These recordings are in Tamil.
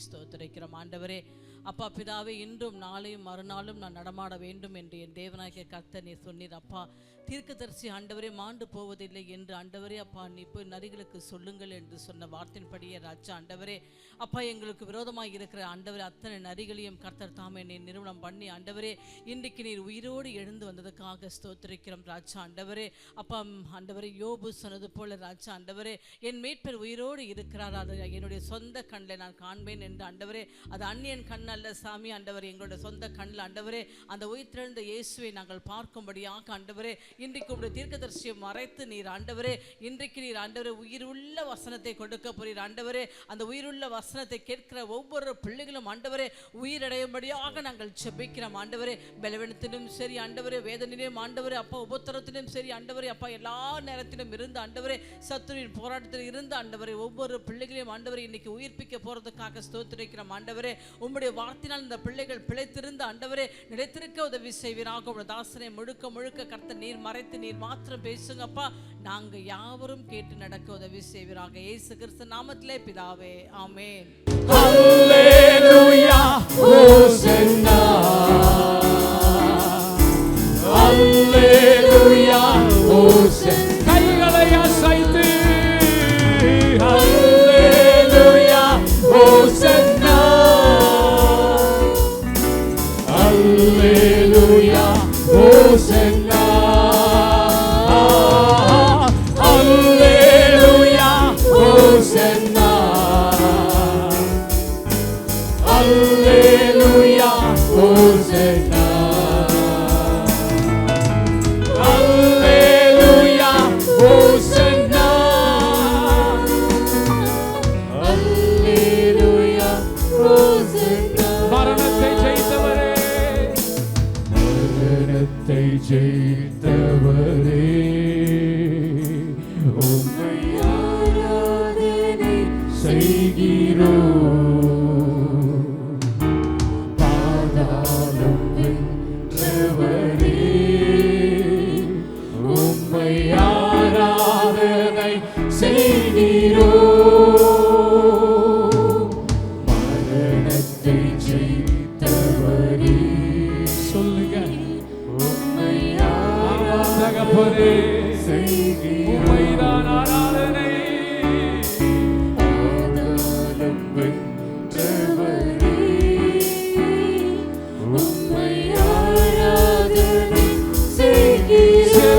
ஸ்தோத்திரிக்கிறோம் ஆண்டவரே. அப்பா பிதாவே, இன்றும் நாளையும் மறுநாளும் நான் நடமாட வேண்டும் என்று என் தேவனாகிய கர்த்தர் நீ சொன்னீர் அப்பா. தீர்க்கதரிசி ஆண்டவரே மாண்டு போவதில்லை என்று ஆண்டவரே அப்பா நீ போய் நரிகளுக்கு சொல்லுங்கள் என்று சொன்ன வார்த்தையின்படியே ராஜா ஆண்டவரே அப்பா எங்களுக்கு விரோதமாக இருக்கிற ஆண்டவரே அத்தனை நரிகளையும் கர்த்தர் தாமே நீ நிறுவனம் பண்ணி ஆண்டவரே இன்றைக்கு நீர் உயிரோடு எழுந்து வந்ததுக்காக ஸ்தோத்திரிக்கிறோம் ராஜா ஆண்டவரே. அப்பா ஆண்டவரே யோபு சொன்னது போல ராஜா ஆண்டவரே என் மீட்பர் உயிரோடு இருக்கிறார், அது என்னுடைய சொந்த கண்ணில் நான் காண்பேன் என்று ஆண்டவரே. அது அந்நியன் கண் அல்ல சாமி ஆண்டவரே, எங்களுடைய சொந்த கண்ணில் ஆண்டவரே அந்த உயிர்த்தெழுந்த இயேசுவை நாங்கள் பார்க்கும்படியாக ஆண்டவரே இன்றைக்கு உங்களுடைய தீர்க்கதரிசியை மறைத்து நீர் ஆண்டவரே இன்றைக்கு நீர் ஆண்டவரே உயிருள்ள வசனத்தை கொடுக்க போறீர் ஆண்டவரே. அந்த உயிருள்ள வசனத்தை கேட்கிற ஒவ்வொரு பிள்ளைகளும் ஆண்டவரே உயிரடையும்படியாக நாங்கள் செபிக்கிறோம் ஆண்டவரே. பலவீனத்திலும் சரி ஆண்டவரே, வேதனையிலும் ஆண்டவரே அப்பா, உபத்திரத்திலும் சரி ஆண்டவரே அப்பா, எல்லா நேரத்திலும் இருந்து ஆண்டவரே சத்துருவின் போராட்டத்தில் இருந்து ஆண்டவரே ஒவ்வொரு பிள்ளைகளையும் ஆண்டவரே இன்னைக்கு உயிர்ப்பிக்க போறதுக்காக ஸ்தோத்திரிக்கிறோம் ஆண்டவரே. உம்முடைய வார்த்தையினால் இந்த பிள்ளைகள் பிழைத்திருந்த ஆண்டவரே நிலைத்திருக்க உதவி செய்வீராக. உங்களுடைய தாசனை முழுக்க முழுக்க கர்த்தர் நீர் மறைத்து நீர் மாத்திரம் பேசுங்கப்பா, நாங்க யாவரும் கேட்டு நடக்க உதவி செய்வீராக. இயேசு கிறிஸ்து நாமத்திலே பிதாவே, ஆமென். அல்லேலூயா ஹோசன்னா, அல்லேலூயா ஹோசன்னா. கைகளை அசைத்து அல்லேலூயா ஹோசன்னா, அல்லேலூயா ஹோசன்னா, அல்லேலூயா ஹோசன்னா, அல்லேலூயா ஹோசன்னா, அல்லேலூயா ஹோசன்னா, அல்லேலூயா ஹோசன்னா. மரணத்தை ஜெயித்தவரே, மரணத்தை ஜெயித்தவரே, உம்மை ஆராதனை செய்கிறோம். பாதாளம் வென்றவரே, உம்மை ஆராதனை செய்கிறோம். மரணத்தை ஜெயித்தவரே, சொல்லுங்க, உம்மை ஆராதகப்பரே செய்கிறோம். உம்மைதான் ஆராதனை. பாதாளம் வென்றவரே, உம்மை ஆராதனை செய்கிறோம்.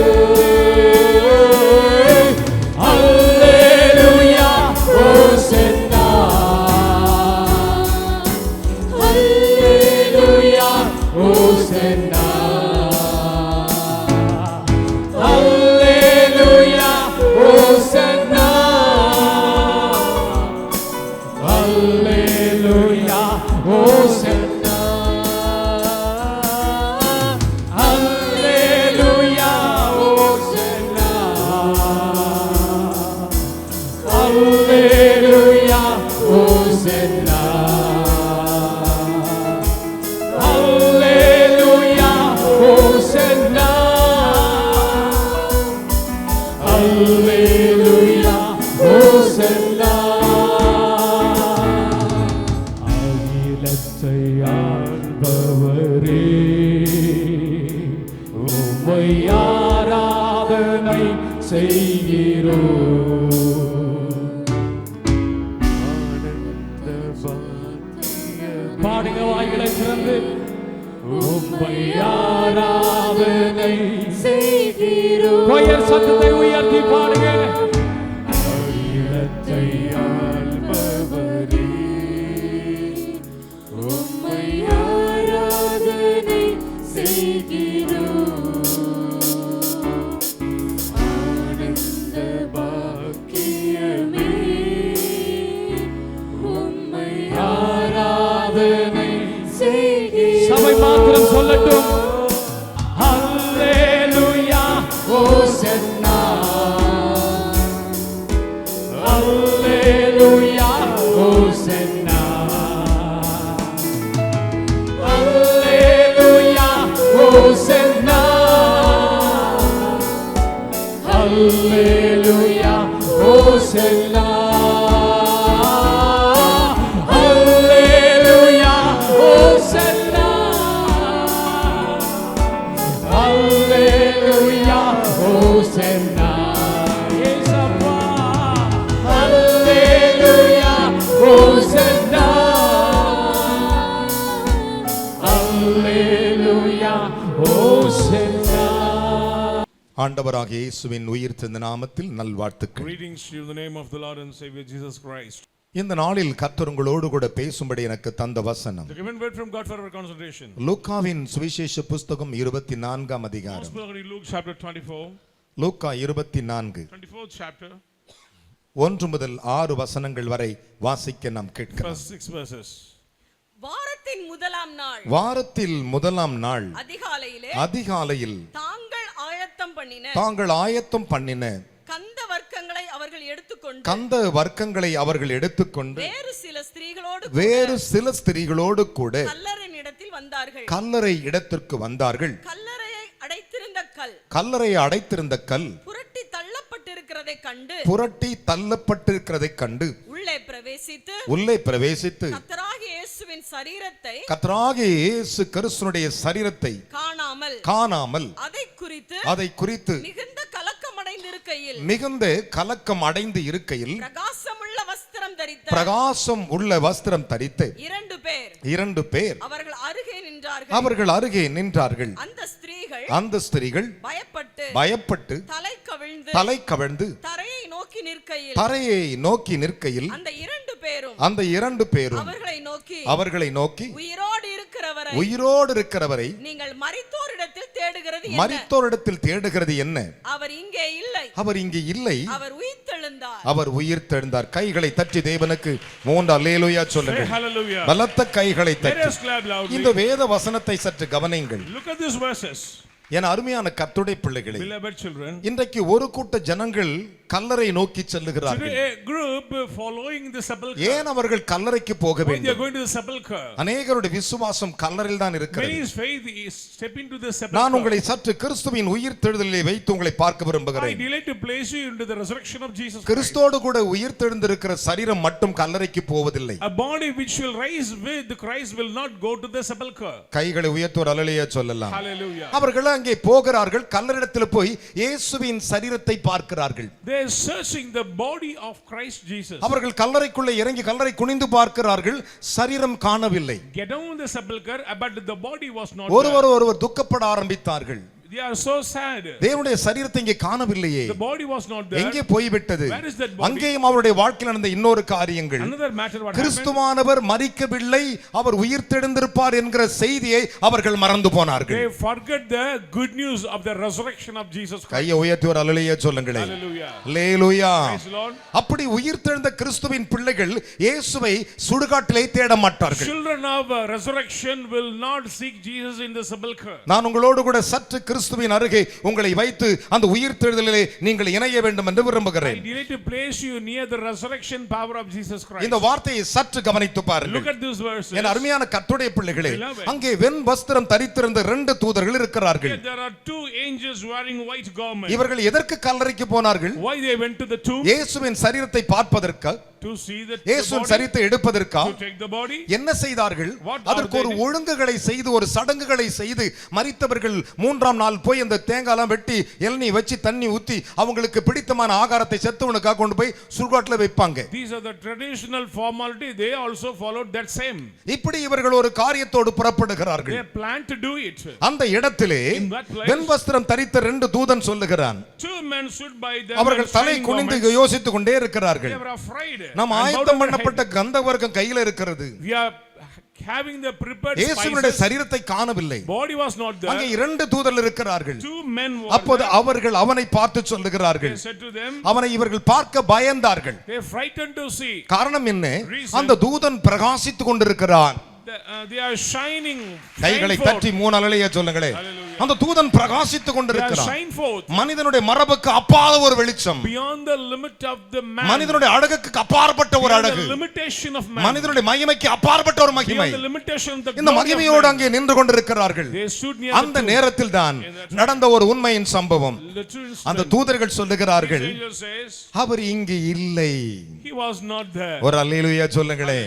அல்லேலூயா ஹோசன்னா, அல்லேலூயா ஹோசன்னா, அல்லேலூயா ஹோசன்னா, அல்லேலூயா ஹோசன்னா, அல்லேலூயா ஹோசன்னா, அல்லேலூயா ஹோசன்னா, அல்லேலூயா ஹோசன்னா, அல்லேலூயா ஹோசன்னா. அகிலத்தை ஆள்பவரே, உம்மை ஆராதனை செய்கிறோம். பாடுங்க வாய்களை திறந்து, உம்மை ஆராதனை செய்கிறோம். பெயர் சத்தத்தை உயர்த்தி பாடுங்க. அகிலத்தை ஆள்பவரே, உம்மை ஆராதனை செய்கிறோம். ஆனந்த பாக்கியமே, உம்மை ஆராதனை செய்கிறோம். சபை மாத்திரம் சொல்லட்டும். அல்லேலூயா ஹோசன்னா, அல்லேலூயா ஹோசன்னா, அல்லேலூயா ஹோசன்னா, அல்லேலூயா ஹோசன்னா, அல்லேலூயா Hosanna. Yesappa. Hallelujah. Hosanna. Hallelujah. Hosanna. ஆண்டவராகிய இயேசுவின் உயிர்த்தெழுந்த நாமத்தில் நல்வாழ்த்துக்கள். Greetings to you in the name of the Lord and Savior Jesus Christ. இந்த நாளில் கர்த்தர் உங்களோடு கூட பேசும்படி எனக்கு தந்த வசனம் The given word from God for our consultation. லூக்காவின் சுவிசேஷ புஸ்தகம் 24ஆம் அதிகாரம். Gospel according to Luke chapter 24. Luca 24 24th chapter. 1 முதல் 6 வசனங்கள் வரை வாசிக்க நாம் கேட்கிறோம். First 6 verses. வாரத்தின் முதலாம் நாள் வாரத்தில் முதலாம் நாள் அதிகாலையில் தாங்கள் ஆயத்தம் பண்ணின கந்த வர்க்கங்களை அவர்கள் எடுத்துக்கொண்டு வேறு சில ஸ்திரீகளோடு கூட கல்லறை இடத்திற்கு வந்தார்கள். கல்லறை அடைத்திருந்த கல் புரட்டி தள்ளப்பட்டிருக்கிறதைக் கண்டு உள்ளே பிரவேசித்து கர்த்தராகிய இயேசு கிறிஸ்துவினுடைய சரீரத்தை காணாமல் அதை குறித்து மிகுந்த கலக்கம் அடைந்து இருக்கையில் பிரகாசம் உள்ள வஸ்திரம் தரித்து இரண்டு பேர் அவர்கள் அருகே நின்றார்கள். அந்த ஸ்திரீகள் பயப்பட்டு தலை கவிழ்ந்து தரையை நோக்கி நிற்கையில் அந்த இரண்டு பேரும் அவர்களை நோக்கி உயிரோடு இருக்கிறவரை நீங்கள் மரித்தோரிடத்தில் தேடுகிறது என்ன? அவர் இங்கே இல்லை, அவர் உயிர்த்தெழுந்தார். கைகளை தட்டி தேவனுக்கு 3 அல்லேலூயா சொல்லுங்கள். பலத்த கைகளை தட்டி இந்த வேத வசனத்தை சற்று கவனியுங்கள். என் அருமையான கர்த்தருடைய பிள்ளைகளே, இன்றைக்கு ஒரு கூட்ட ஜனங்கள் கல்லறை நோக்கி செல்லுகிறார்கள். ஏன் அவர்கள் கல்லறைக்கு போக வேண்டும்? அநேகருடைய விசுவாசம் கல்லறையில் தான் இருக்கிறது. நான் உங்களை சற்று கிறிஸ்துவின் உயிர்த்தெழுதலை வைத்து உங்களை பார்க்க விரும்புகிறேன். கிறிஸ்துவோடு கூட உயிர்த்தெழுந்திருக்கிற சரீரம் மட்டும் கல்லறைக்கு போவதில்லை. கைகளை உயர்த்துவோர் அல்லேலூயா சொல்லலாம். அவர்கள் அங்கே போகிறார்கள். கல்லறையில் போய் இயேசுவின் சரீரத்தை பார்க்கிறார்கள். அவர்கள் கல்லறைக்குள்ளே இறங்கி கல்லறை குனிந்து பார்க்கிறார்கள். சரீரம் காணவில்லை. ஒருவர் துக்கப்பட ஆரம்பித்தார்கள். They are so sad. தேவனுடைய சரீரத்தை இங்கே காணவில்லையே, the body was not there. எங்கே போய்விட்டது? Where is that body? அங்கேயும் அவருடைய வாழ்க்கையில் நடந்த இன்னொரு காரியங்கள். Another matter what கிறிஸ்துவானவர் மரிக்கவில்லை, அவர் உயிர்த்தெழுந்திருப்பார் என்கிற செய்தியை அவர்கள் மறந்து போனார்கள். They forget the good news of the resurrection of Jesus Christ. கையை உயர்த்தி ஒரு அல்லேலூயா சொல்லுங்களே. Hallelujah. Hallelujah. Praise the Lord. அப்படி உயிர்த்தெழுந்த கிறிஸ்துவின் பிள்ளைகள் இயேசுவை சுடுகாட்டிலே தேட மாட்டார்கள். Children of resurrection will not seek Jesus in the sepulchre. நான் உங்களோடு கூட சற்று கிறிஸ்துவின் அருகே உங்களை வைத்து அந்த உயிர்த்தெழுதலிலே நீங்கள் இணைய வேண்டும் என்று விரும்புகிறேன். I need to place you near the resurrection power of Jesus Christ. இந்த வார்த்தையை சற்று கவனித்து பாருங்கள். Look at these verses. என் அருமையான கர்த்தருடைய பிள்ளைகளே, அங்கே வெண் வஸ்திரம் தரித்திருந்த 2 தூதர்கள் இருக்கிறார்கள். There are 2 angels wearing white garments. இவர்கள் எதற்கு கல்லறைக்கு போனார்கள்? Why they went to the tomb? இயேசுவின் சரீரத்தை பார்ப்பதற்கு, to see the இயேசுவின் சரீரத்தை எடுப்பதற்கு. to take the body. என்ன செய்தார்கள்? அதற்கு ஒரு ஒழுங்குகளை செய்து ஒரு சடங்குகளை செய்து மரித்தவர்கள் 3ஆம் நாள் போய் அந்த தேங்காய்லாம் வெட்டி எண்ணெய் வச்சு தண்ணி ஊத்தி அவங்களுக்கு பிடித்தமான ஆகாரத்தை செத்தவனுக்காக கொண்டு போய் சுடுகாட்டில் வைப்பாங்க. These are the traditional formality. They also followed that same. இப்படி இவர்கள் ஒரு காரியத்தோடு புறப்படுகிறார்கள். They plan to do it. அந்த இடத்திலே வெண் வஸ்திரம் தரித்த 2 தூதன் சொல்லுகிறான். 2 men stood by them. அவர்கள் தலை குனிந்து யோசித்துக் கொண்டே இருக்கிறார்கள். They were afraid. நாம் ஆயத்தம் பண்ணப்பட்ட கந்தவர்க்கம் கையில் இருக்கிறது. We are having the prepared இயேசுவினுடைய சரீரத்தை காணவில்லை. Body was not there. அங்கே 2 தூதர்கள் இருக்கிறார்கள். 2 men were அப்போது அவர்கள் அவனை பார்த்து சொல்லுகிறார்கள். They said to them, அவனை இவர்கள் பார்க்க பயந்தார்கள். they frightened to see. காரணம் என்ன? அந்த தூதன் பிரகாசித்துக் கொண்டிருக்கிறான். They are shining. கைகளை தட்டி 3 அல்லேலூயா சொல்லுங்களே. அந்த தூதன் பிரகாசித்துக் கொண்டிருக்கிறான். மனிதனுடைய மரபுக்கு அப்பால ஒரு வெளிச்சம். Beyond the limit of the man. மனிதனுடைய அழகுக்கு அப்பாற்பட்ட ஒரு அழகு. The limitation of man. மனிதனுடைய மகிமைக்கு அப்பாற்பட்ட ஒரு மகிமை. The limitation of the இந்த மகிமையோடு அங்கே நின்று கொண்டிருக்கிறார்கள். They stood near அந்த நேரத்தில் தான் நடந்த ஒரு உண்மையின் சம்பவம். அந்த தூதர்கள் சொல்லுகிறார்கள், அவர் இங்கு இல்லை. He was not there. ஒரு அல்லேலூயா சொல்லுங்களே.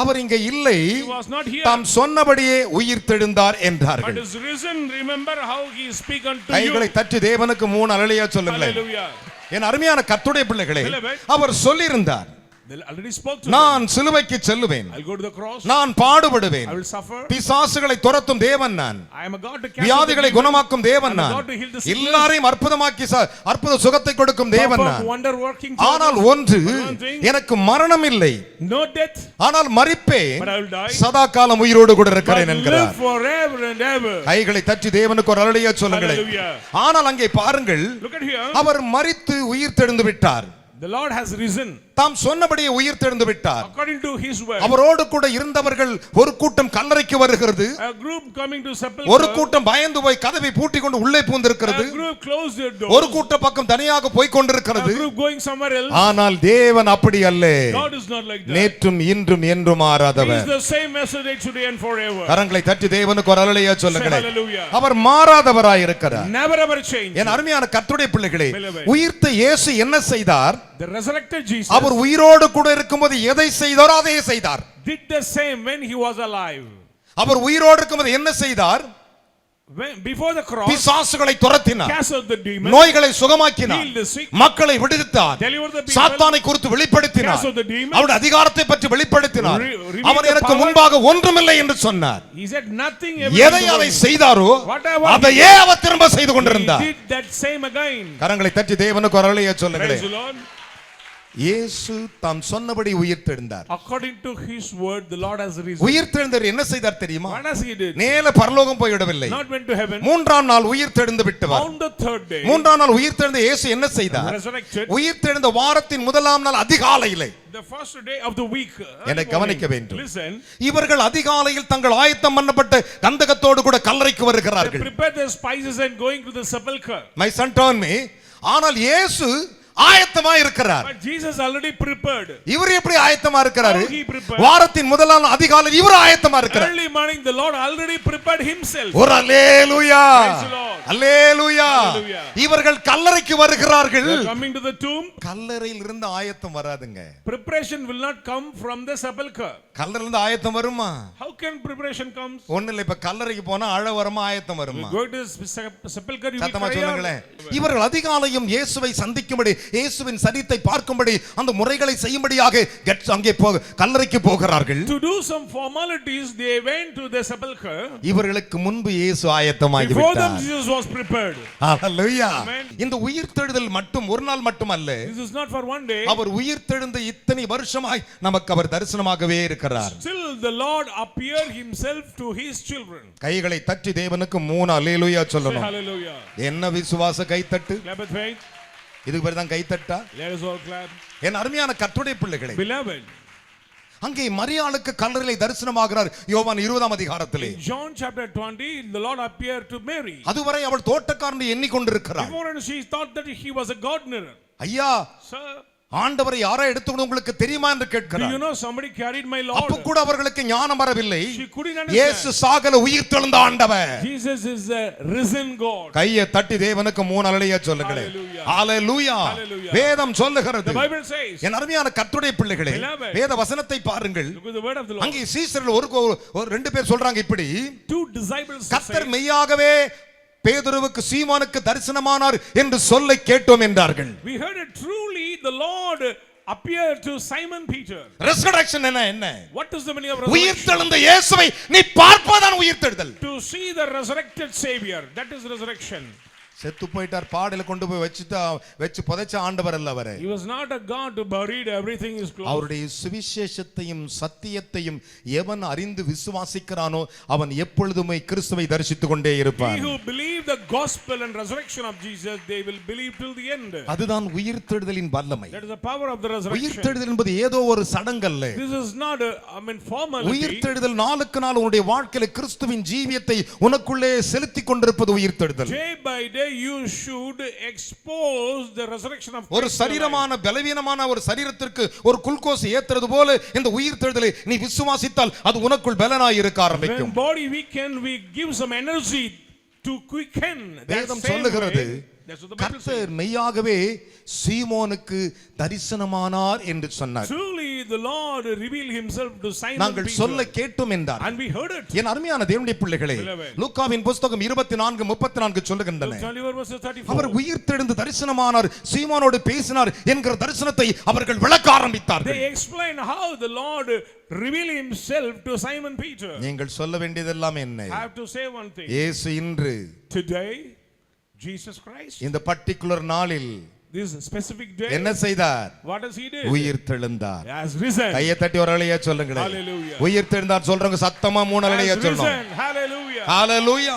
அவர் இங்கே இல்லை, He was not here. தாம் சொன்னபடியே உயிர்த்தெழுந்தார் But என்றார்கள். is risen. Remember how he speak unto கைகளை you. தட்டி தேவனுக்கு 3 அல்லேலூயா சொல்லுங்களேன். Hallelujah. என் அருமையான கர்த்தருடைய பிள்ளைகளே, Beloved. அவர் சொல்லியிருந்தார், They already spoke to நான் சிலுவைக்கு செல்லுவேன், I'll go to the cross. நான் பாடுபடுவேன், I will suffer. பிசாசுகளை துரத்தும் தேவன் நான், I am a God to cast வியாதிகளை out the demons. குணமாக்கும் தேவன் I'm a நான், God to heal the sick. எல்லாரையும் அற்புதமாக்கி அற்புத சுகத்தை கொடுக்கும் தேவன் Perform நான். wonder working. ஆனால் ஒன்று, One thing. எனக்கு மரணம் இல்லை, No death. ஆனால் மரிப்பேன், But I will die. சதா காலம் உயிரோடு கூட But இருக்கிறேன் live என்கிறார். forever and ever. கைகளை தட்டி தேவனுக்கு ஒரு அல்லேலூயா சொல்லுங்களேன். Hallelujah. ஆனால் அங்கே பாருங்கள், Look at here. அவர் மரித்து உயிர்த்தெழுந்து விட்டார். The Lord has risen. தாம் சொன்னபடியே உயிர்த்தெழுந்து விட்டார். According to his word. அவரோடு கூட இருந்தவர்கள் ஒரு கூட்டம் கல்லறைக்கு வருகிறது, A group coming to sepulchre. ஒரு கூட்டம் பயந்து போய் கதவை பூட்டி கொண்டு உள்ளே பூந்திருக்கிறது, A group closed their doors. ஒரு கூட்ட பக்கம் தனியாக போய் A கொண்டிருக்கிறது. group going somewhere else. ஆனால் தேவன் அப்படி அல்ல, God is not like that. நேற்றும் இன்றும் என்றும் He மாறாதவர். is the same yesterday, today and forever. கரங்களை தட்டி தேவனுக்கு ஒரு அல்லேலூயா Say சொல்லுங்களேன். hallelujah. அவர் மாறாதவராய் இருக்கிறார். Never ever change. என் அருமையான கர்த்தருடைய பிள்ளைகளே, Beloved. உயிர்த்த இயேசு என்ன செய்தார்? The resurrected Jesus அவர் உயிரோடு கூட இருக்கும்போது எதை செய்தாரோ அதையே செய்தார். did the same when he was alive. அவர் உயிரோடு இருக்கும்போது என்ன செய்தார்? Before the cross, பிசாசுகளை துரத்தினார், cast out the demons, நோய்களை சுகமாக்கினார், healed the sick, மக்களை விடுவித்தார், delivered the people, சாத்தானை குறித்து வெளிப்படுத்தினார், cast out the demons, அவருடைய அதிகாரத்தை பற்றி வெளிப்படுத்தினார். revealed அவர் the எனக்கு power. முன்பாக ஒன்றுமில்லை என்று சொன்னார். he said nothing எதை அதை ever. செய்தாரோ Whatever அதையே அவர் திரும்ப செய்து he கொண்டிருந்தார். did that same again. கரங்களை தட்டி தேவனுக்கு ஒரு அல்லேலூயா Praise சொல்லுங்களேன். the Lord. இயேசு தாம் சொன்னபடி உயிர்த்தெழுந்தார். According to his word, the Lord has risen. உயிர்த்தெழுந்தார் என்ன செய்தார் தெரியுமா? What has he did? நேர பரலோகம் போய்விடவில்லை, Not went to heaven. மூன்றாம் நாள் உயிர்த்தெழுந்து விட்டவர். On the third day, மூன்றாம் நாள் உயிர்த்தெழுந்த இயேசு என்ன செய்தார்? resurrected. உயிர்த்தெழுந்த வாரத்தின் முதலாம் நாள் அதிகாலையிலே, The first day of the week. என்னை கவனிக்க வேண்டும். Listen. இவர்கள் அதிகாலையில் தங்கள் ஆயத்தம் பண்ணப்பட்ட கந்தகத்தோடு கூட கல்லறைக்கு They வருகிறார்கள். prepared their spices and going to the sepulchre. My son told me, ஆனால் இயேசு ஆயத்தமா இருக்கிறார். But Jesus already prepared. இவர் எப்படி ஆயத்தமா இருக்கிறாரு? How he prepared? வாரத்தின் முதலாம் அதிகாலையில் இவர் ஆயத்தமா இருக்கிறார். Early morning, the Lord already prepared himself. ஒரு அல்லேலூயா, Praise the Lord. Hallelujah. Hallelujah. இவர்கள் கல்லறைக்கு வருகிறார்கள். They are coming to the tomb. கல்லறையில் இருந்து ஆயத்தம் வராதுங்க. Preparation will not come from the sepulchre. கல்லறையில இருந்து ஆயத்தம் வருமா? How can preparation come? ஒண்ணு இல்ல, இப்ப கல்லறைக்கு போனா அழ வருமா ஆயத்தம் வருமா? Go to sepulchre, you will சத்தமா cry சொல்லுங்களேன். out. இவர்கள் அதிகாலையும் இயேசுவை சந்திக்கும்படி, இயேசுவின் சரீரத்தை பார்க்கும்படி, அந்த முறைகளை செய்யும்படியாக அங்கே கல்லறைக்கு போகிறார்கள். To do some formalities, they went to the sepulchre. இவர்களுக்கு முன்பு இயேசு ஆயத்தமாகி Before them, விட்டார். Jesus was prepared. Hallelujah. Amen. இந்த உயிர்த்தெழுதல் மட்டும் ஒரு நாள் மட்டுமல்ல, This is not for one day. அவர் உயிர்த்தெழுந்த இத்தனை வருஷமாய் நமக்கு அவர் தரிசனமாகவே இருக்கிறார். Still, the Lord appeared himself to his children. கைகளை தட்டி தேவனுக்கு 3 அல்லேலூயா Say சொல்லணும். hallelujah. என்ன விசுவாச கைத்தட்டு? Clap with faith. இதுக்கு பேர் தான் கைத்தட்டா? Let us all clap. என் அருமையான கர்த்தருடைய பிள்ளைகளே, Beloved, அங்கே மரியாளுக்கு கல்லறையிலே தரிசனமாகிறார் யோவான் 20ஆம் அதிகாரத்திலே. John chapter 20, the Lord appeared to Mary. அதுவரை அவள் தோட்டக்காரனை எண்ணிக்கொண்டிருக்கிறார். Before and she thought that he was a gardener. ஐயா, Sir, ஆண்டவரை யாரா எடுத்துக்கணும் உங்களுக்கு தெரியுமா என்று do கேட்கிறார். you know somebody carried my அப்ப Lord? கூட அவர்களுக்கு ஞானம் வரவில்லை. She couldn't இயேசு understand. சாகல உயிர்த்தெழுந்த ஆண்டவர். Jesus is a risen God. கையை தட்டி தேவனுக்கு 3 அல்லேலூயா சொல்லுங்களேன். Hallelujah. ஹalleluya. Hallelujah. வேதம் சொல்லுகிறது. The Bible says, என் அருமையான கர்த்தருடைய பிள்ளைகளே, Beloved. வேத வசனத்தை பாருங்கள். look at the word of the Lord. அங்கே சீசர்கள் ஒரு 2 பேர் சொல்றாங்க இப்படி, Two disciples கர்த்தர் say, மெய்யாகவே பேதுருவுக்கு சீமோனுக்கு தரிசனமானார் என்று சொல்லை கேட்டோம் என்றார்கள். we heard it truly, the Lord appeared to Simon Peter. Resurrection என்ன? What is the meaning of resurrection? உயிர்த்தெழுந்த இயேசுவை நீ பார்ப்பதான் உயிர்த்தெழுதல். To see the resurrected Savior, that is resurrection. செத்து போயிட்டார், பாடையில கொண்டு போய் வச்சு புதைச்ச ஆண்டவர் அல்ல அவரே. He was not a God to buried everything is closed. அவருடைய சுவிசேஷத்தையும் சத்தியத்தையும் எவன் அறிந்து விசுவாசிக்கிறானோ அவன் எப்பொழுதுமே கிறிஸ்துவை தரிசித்துக் கொண்டே இருப்பான். He who believe the gospel and resurrection of Jesus, they will believe till the end. அதுதான் உயிர்த்தெழுதலின் வல்லமை. That is the power of the resurrection. உயிர்த்தெழுதல் என்பது ஏதோ ஒரு சடங்கல்ல. This is not a formality. உயிர்த்தெழுதல் நாளுக்கு நாள் உன்னுடைய வாழ்க்கையில கிறிஸ்துவின் ஜீவியத்தை உனக்குள்ளே செலுத்திக் கொண்டிருப்பது உயிர்த்தெழுதல். Day by day you should expose the resurrection of Christ. ஒரு சரீரமான பலவீனமான ஒரு சரீரத்திற்கு ஒரு குளுக்கோஸ் ஏத்துறது போல இந்த உயிர்த்தெழுதலை நீ விசுவாசித்தால் அது உனக்குள் பலனாய் இருக்க ஆரம்பிக்கும். When body weaken, we give some energy to quicken. வேதம் சொல்லுகிறது, கர்த்தர் மெய்யாகவே சீமோனுக்கு தரிசனமானார் என்று சொன்னார். Truly the Lord revealed himself to Simon நாங்கள் Peter. சொல்ல கேட்டோம் என்றார். And we heard it. என் அருமையான தேவனுடைய பிள்ளைகளே, லூக்காவின் புத்தகம் 24:34 சொல்லுகின்றன, அவர் உயிர்த்தெழுந்து தரிசனமானார், சீமோனோடு பேசினார் என்கிற தரிசனத்தை அவர்கள் விளக்க ஆரம்பித்தார்கள். They explain how the Lord revealed himself to Simon Peter. நீங்கள் சொல்ல வேண்டியதெல்லாம் என்ன? I have to say one thing. இயேசு இன்று, Today, Jesus Christ, இந்த பர்టిక్యులர் நாளில் this specific day, என்ன செய்தார்? what does he do? உயிர்த்தெழுந்தார். He has risen. கையை தட்டி ஒரு அலையா சொல்லுங்களேன். Hallelujah. உயிர்த்தெழுந்தார் சொல்றவங்க சத்தமா மூணு அலையா சொல்லணும். Hallelujah. ஹalleluya.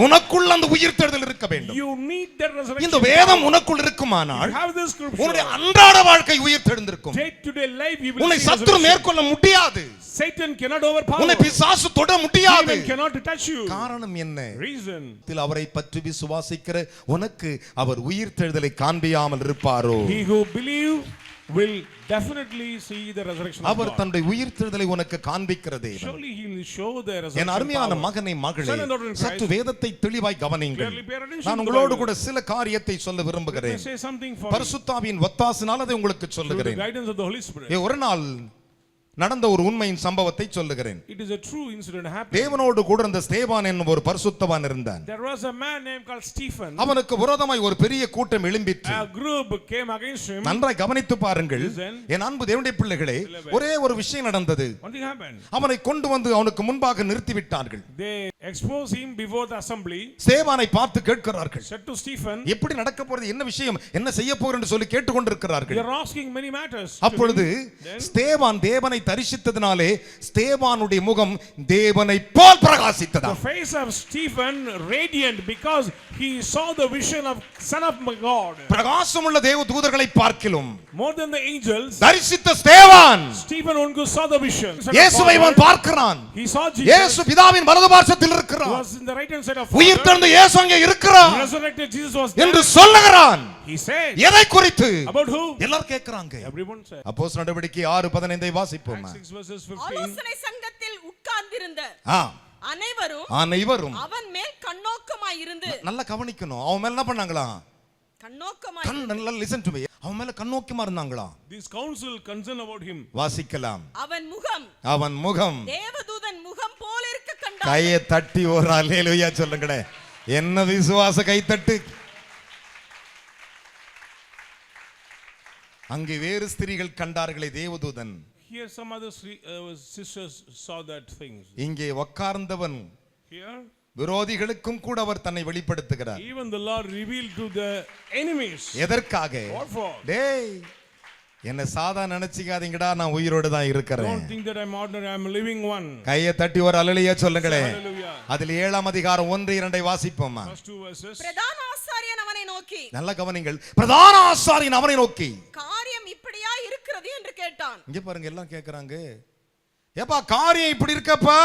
உனக்குள்ள அந்த உயிர்த்தெழுதல் இருக்க வேண்டும். You need that resurrection. இந்த வேதம் உனக்குள் இருக்குமானால் You have this scripture. உன்னுடைய அன்றாட வாழ்க்கை உயிர்த்தெழுந்திருக்கும். Day to day life you will உன்னை see சத்துரு resurrection. மேற்கொள்ள முடியாது. Satan cannot overpower. உன்னை பிசாசு தொட முடியாது. Demon cannot touch you. காரணம் என்ன? Reason. அவரை பற்றி விசுவாசிக்கிற உனக்கு அவர் உயிர்த்தெழுதலை காண்பியாமல் இருப்பாரோ? He who believe will definitely see the resurrection of our God. தன்னுடைய உயிர்த்தெழுதலை உனக்கு காண்பிக்கிறதே. Surely he will show the resurrection. என் அருமையான power. மகனை மகளே, Son and daughter in Christ, சற்று வேதத்தை தெளிவாய் கவனியுங்கள். clearly pay attention நான் to the உங்களோடு Bible. கூட சில காரியத்தை சொல்ல Let me விரும்புகிறேன். say something for you. பரிசுத்தாவியின் ஒத்தாசினால் அதை உங்களுக்கு Through the சொல்லுகிறேன். guidance of the Holy Spirit. ஒரு நாள் நடந்த ஒரு உண்மையின் சம்பவத்தை சொல்லுகிறேன். It is a true incident happened. தேவனோடு கூட இருந்த ஸ்தேவான் என்னும் ஒரு பரிசுத்தவான் இருந்தான். There was a man named called Stephen. அவனுக்கு விரோதமாய் ஒரு பெரிய கூட்டம் எழும்பிற்று. A group came against him. நன்றாய் கவனித்து பாருங்கள். என் அன்பு தேவனுடைய பிள்ளைகளே, ஒரே ஒரு விஷயம் நடந்தது. One thing happened. அவனை கொண்டு வந்து அவனுக்கு முன்பாக நிறுத்தி விட்டார்கள். They exposed him before the assembly. ஸ்தேவானை பார்த்து கேட்கிறார்கள். Said to Stephen, எப்படி நடக்க போறது, என்ன விஷயம், என்ன செய்ய போகிறேன் என்று சொல்லி கேட்டுக்கொண்டிருக்கிறார்கள். they are asking many matters. அப்பொழுது ஸ்தேவான் தேவனை தரிசித்ததினாலே ஸ்தேவானுடைய முகம் தேவனை போல் பிரகாசித்தது. The face of Stephen radiant because he saw the vision of Son of God. பிரகாசமுள்ள தேவ தூதர்களை பார்க்கிலும் More than the angels, தரிசித்த ஸ்தேவான் Stephen only saw the vision. இயேசுவை அவன் பார்க்கிறான். He saw Jesus. இயேசு பிதாவின் வலது பார்சத்தில் He இருக்கிறார். was in the right hand side of உயிர்த்தெழுந்த இயேசு அங்கே இருக்கிறார் resurrected Jesus was என்று there. சொல்லுகிறான். He said, எதை குறித்து? about who? எல்லாரும் கேக்குறாங்க. Everyone said. அப்போஸ்தலர் நடவடிக்கை 6:15 வாசிப்போம். 6 verses 15. ஆலோசனை சங்கத்தில் உட்கார்ந்திருந்த அனைவரும் அவன் மேல் கண்ணோக்கமாய் இருந்து, நல்லா கவனிக்கணும், அவன் மேல என்ன பண்ணாங்களா? கண்ணோக்கமாய் நல்லா லிசன் டு மீ. அவன் மேல கண்ணோக்கமா இருந்தாங்களா? This council concerned about him. வாசிக்கலாம். அவன் முகம் தேவதூதன் முகம் போல இருக்க கண்டான். கையை தட்டி ஒரு அல்லேலூயா சொல்லுங்களே. என்ன விசுவாச கைத்தட்டு. அங்கே வேறு ஸ்திரீகள் கண்டார்களே தேவதூதன். Here some other sisters saw that things. இங்கே உட்கார்ந்தவன் Here விரோதிகளுக்கும் கூட அவர் தன்னை வெளிப்படுத்துகிறார். even the Lord revealed to the enemies. எதற்காக? What for? டேய், என்ன சாதா நினைச்சிக்காதீங்கடா, நான் உயிரோடு தான் இருக்கிறேன். Don't think that I'm ordinary, I'm a living one. கையை தட்டி ஒரு அல்லேலூயா சொல்லுங்களே. Hallelujah. அதில் 7ஆம் அதிகாரம் 1-2 வாசிப்போமா. First 2 verses. பிரதான ஆசாரியன் அவனை நோக்கி, நல்ல கவனிங்கள், பிரதான ஆசாரியன் அவனை நோக்கி காரியம் இப்படியா இருக்கிறது என்று கேட்டான். இங்க பாருங்க, எல்லாம் கேக்குறாங்க, ஏப்பா காரியம் இப்படி இருக்கப்பா,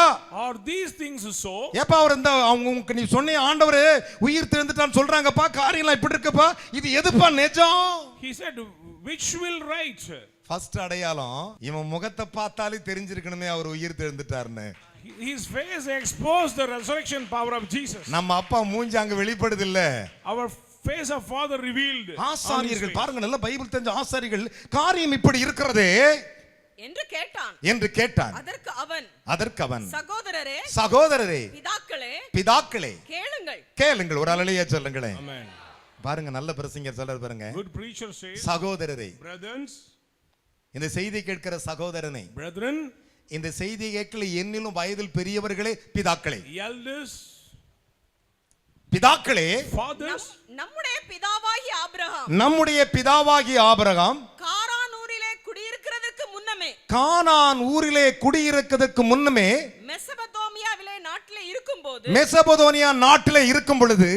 Are these things so? ஏப்பா அவர் இந்த அவங்க நீ சொன்ன ஆண்டவரே உயிர் தெரிந்துட்டான்னு சொல்றாங்கப்பா, காரியம்லாம் இப்படி இருக்கப்பா, இது எதுப்பா நிஜம்? He said, which will right? First அடையாளம், இவன் முகத்தை பார்த்தாலே தெரிஞ்சிருக்கணுமே அவர் உயிர் தெரிந்துட்டாருன்னு. His face exposed the resurrection power of Jesus. நம்ம அப்பா மூஞ்சி அங்க வெளிப்படுது இல்ல, Our face of Father revealed. ஆசாரியர்கள் பாருங்க, நல்ல பைபிள் தெரிஞ்ச ஆசாரியர்கள் காரியம் இப்படி இருக்கிறதே என்று கேட்டான். அதற்கு அவன் சகோதரரே பிதாக்களே கேளுங்கள். ஒரு அல்லேலூயா சொல்லுங்களேன். Amen. பாருங்க, நல்ல பிரசங்கர் சொல்றாரு பாருங்க. Good preacher says, சகோதரரே, brethren, இந்த செய்தி கேட்கிற சகோதரனே, brethren, இந்த செய்தி கேட்கல என்னிலும் வயதில் பெரியவர்களே, பிதாக்களே, elders, பிதாக்களே, fathers, நம்முடைய பிதாவாகிய ஆபிரகாம் கானான் ஊரிலே குடியிருக்கிறதுக்கு முன்னமே மெசபதோனியா நாட்டிலே இருக்கும் பொழுது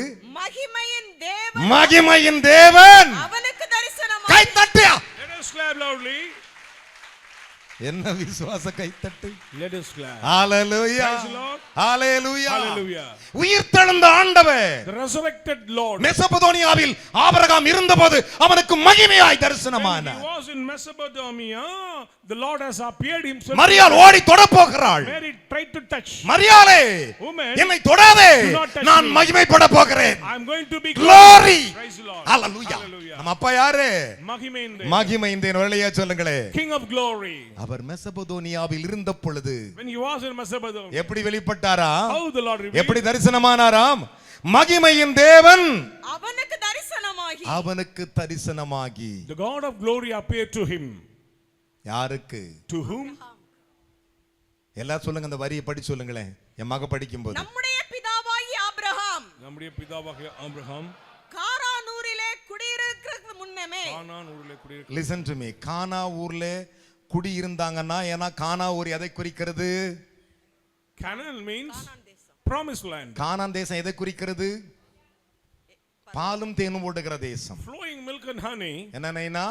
மகிமையின் தேவன் அவனுக்கு தரிசனமானார். கை தட்டியா. let us clap loudly. என்ன விசுவாச கைத்தட்டு. Let us clap. Hallelujah. Praise the Lord. Hallelujah. Hallelujah. உயிர்த்தெழுந்த ஆண்டவர், The resurrected Lord. மெசபதோனியாவில் ஆபிரகாம் இருந்தபோது அவனுக்கு மகிமையாய் தரிசனமானார். When he was in Mesopotamia, the Lord has appeared himself. மரியாள் ஓடி தொட போகிறாள். Mary tried to touch. மரியாளே, Woman, என்னை தொடாதே, do not touch நான் me. மகிமைப்பட போகிறேன். I'm going to be Glory. Praise the Lord. Hallelujah. Hallelujah. நம்ம அப்பா யாரு? மகிமைந்தே. மகிமைந்தேன். வரலையா சொல்லுங்களே. King of glory. அவர் மெசபதோனியாவில் இருந்த பொழுது When he was in Macedonia, எப்படி வெளிப்பட்டாரா? how the Lord revealed. எப்படி தரிசனமானாராம்? மகிமையின் தேவன் அவனுக்கு தரிசனமாகி. The God of glory appeared to him. யாருக்கு? To whom? எல்லாம் சொல்லுங்க, அந்த வரியை படி சொல்லுங்களேன். என் மக படிக்கும்போது நம்முடைய பிதாவாகிய ஆபிரகாம் நம்முடைய பிதாவாகிய ஆபிரகாம் கானானூரிலே குடியிருக்கிறதுக்கு முன்னமே. கானானூரிலே குடியிருக்க. Listen to me. கானா ஊர்ல குடி இருந்தாங்கன்னா, ஏன்னா கானா ஊர் எதை குறிக்கிறது? Canaan means promised land. கானான் தேசம் எதை குறிக்கிறது? பாலும் தேனும் ஓடுகிற தேசம். Flowing milk and honey. என்னன்னா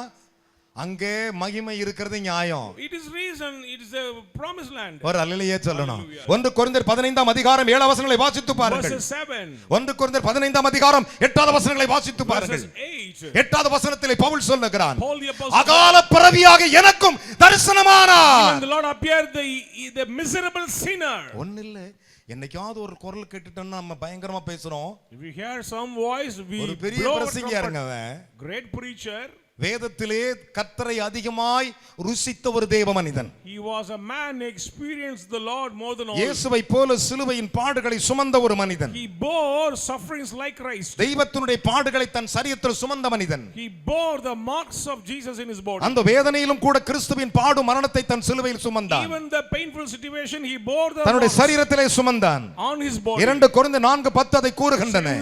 அங்கே மகிமை இருக்கிறது நியாயம். It is reason, it is a promised land. ஒரு அல்லேலூயா சொல்லணும். 1 கொரிந்தியர் 15ஆம் அதிகாரம் 7 வசனங்களை வாசித்து பாருங்கள். Verse 7. 1 கொரிந்தியர் 15ஆம் அதிகாரம் 8வது வசனங்களை வாசித்து பாருங்கள். 8வது வசனத்திலே பவுல் சொல்லுகிறான், அகால பிறவியாக எனக்கும் தரிசனமானார். Even the Lord appeared the miserable sinner. ஒண்ணு இல்ல, என்னைக்காவது ஒரு குரல் கேட்டுட்டோம்னா நம்ம பயங்கரமா பேசுறோம். If we hear some voice, we ஒரு பெரிய பிரசங்கியா இருங்க அவன். Great preacher. வேதத்திலே கர்த்தரை அதிகமாய் ருசித்த ஒரு தேவ மனிதன். He was a man who experienced the Lord more than all. இயேசுவை போல சிலுவையின் பாடுகளை சுமந்த ஒரு மனிதன். He bore sufferings like Christ. தெய்வத்தினுடைய பாடுகளை தன் சரீரத்தில் சுமந்த மனிதன். He bore the marks of Jesus in his body. அந்த வேதனையிலும் கூட கிறிஸ்துவின் பாடு மரணத்தை தன் சிலுவையில் சுமந்தான். Even the painful situation, he bore the தன்னுடைய சரீரத்திலே சுமந்தான். on his body. 2 கொரிந்தியர் 4:10 அதை கூறுகின்றன.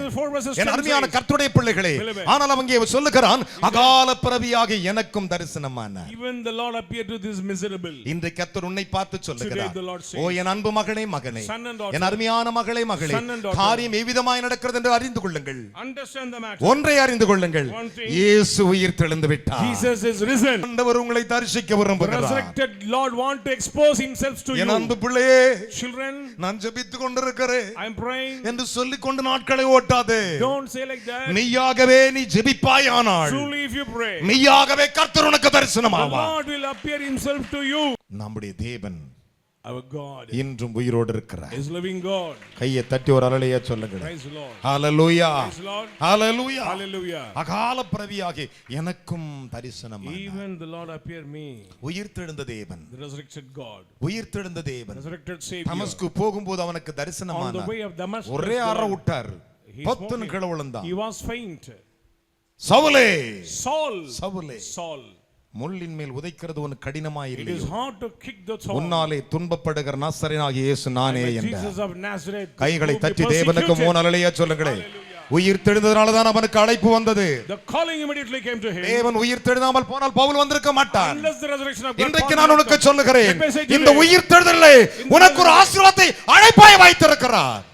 என் அருமையான கர்த்தருடைய பிள்ளைகளே, ஆனால் அவங்க சொல்லுகிறான், அகால பிறவியாக எனக்கும் தரிசனமானார். Even the Lord appeared to this miserable. இன்றைக்கு கர்த்தர் உன்னை பார்த்து சொல்லுகிறார், Today the Lord says, ஓ என் அன்பு மகனே மகனே, son and daughter, என் அருமையான மகளே மகளே, son and daughter, காரியம் எவ்விதமாய் நடக்கிறது என்று அறிந்து கொள்ளுங்கள். Understand the matter. ஒன்றை அறிந்து கொள்ளுங்கள், One thing, இயேசு உயிர்த்தெழுந்து விட்டார். Jesus is risen. ஆண்டவர் உங்களை தரிசிக்க The விரும்புகிறார். resurrected Lord want to expose himself to N you. அன்பு பிள்ளையே, Children, நான் ஜெபித்துக் கொண்டிருக்கிறேன் I am praying. என்று சொல்லிக் கொண்டு நாட்களை ஓட்டாதே. Don't say like that. மெய்யாகவே நீ ஜெபிப்பாயானால், Truly if you pray, மெய்யாகவே கர்த்தர் உனக்கு the தரிசனமாவார். Lord will appear himself to you. நம்முடைய தேவன் Our God இன்றும் உயிரோடு இருக்கிறார். is living God. கையை தட்டி ஒரு அல்லேலூயா சொல்லுங்க. Praise the Lord. Hallelujah. Praise the Lord. Hallelujah. Hallelujah. அகால பிறவியாகி எனக்கும் தரிசனமானார். Even the Lord appeared me. உயிர்த்தெழுந்த தேவன், The resurrected God. உயிர்த்தெழுந்த தேவன் Resurrected Savior. தமஸ்கு போகும்போது அவனுக்கு On the தரிசனமானார். way of Damascus, ஒரே அற God, விட்டார். he பத்துன்னு smote கீழ him. விழுந்தான். He was faint. சவுலே, Saul. சவுலே, Saul. முள்ளின் மேல் உதைக்கிறது உனக்கு It கடினமாயில்லை. is hard to kick the thorn. உன்னாலே துன்பப்படுகிற நாசரேனாகிய இயேசு நானே But என்றார். Jesus of Nazareth. கைகளை who be தட்டி தேவனுக்கு persecuted. 3 அல்லேலூயா சொல்லுங்களேன். உயிர்த்தெழுந்ததனால தான் அவனுக்கு அழைப்பு வந்தது. The calling immediately came to him. தேவன் உயிர்த்தெழுந்தாமல் போனால் பவுல் வந்திருக்க மாட்டான். Unless the resurrection of God. இன்றைக்கு நான் உனக்கு சொல்லுகிறேன், Let me say இந்த today, உயிர்த்தெழுதலை உனக்கு ஒரு ஆசீர்வாதத்தை அழைப்பாய் வைத்திருக்கிறார்.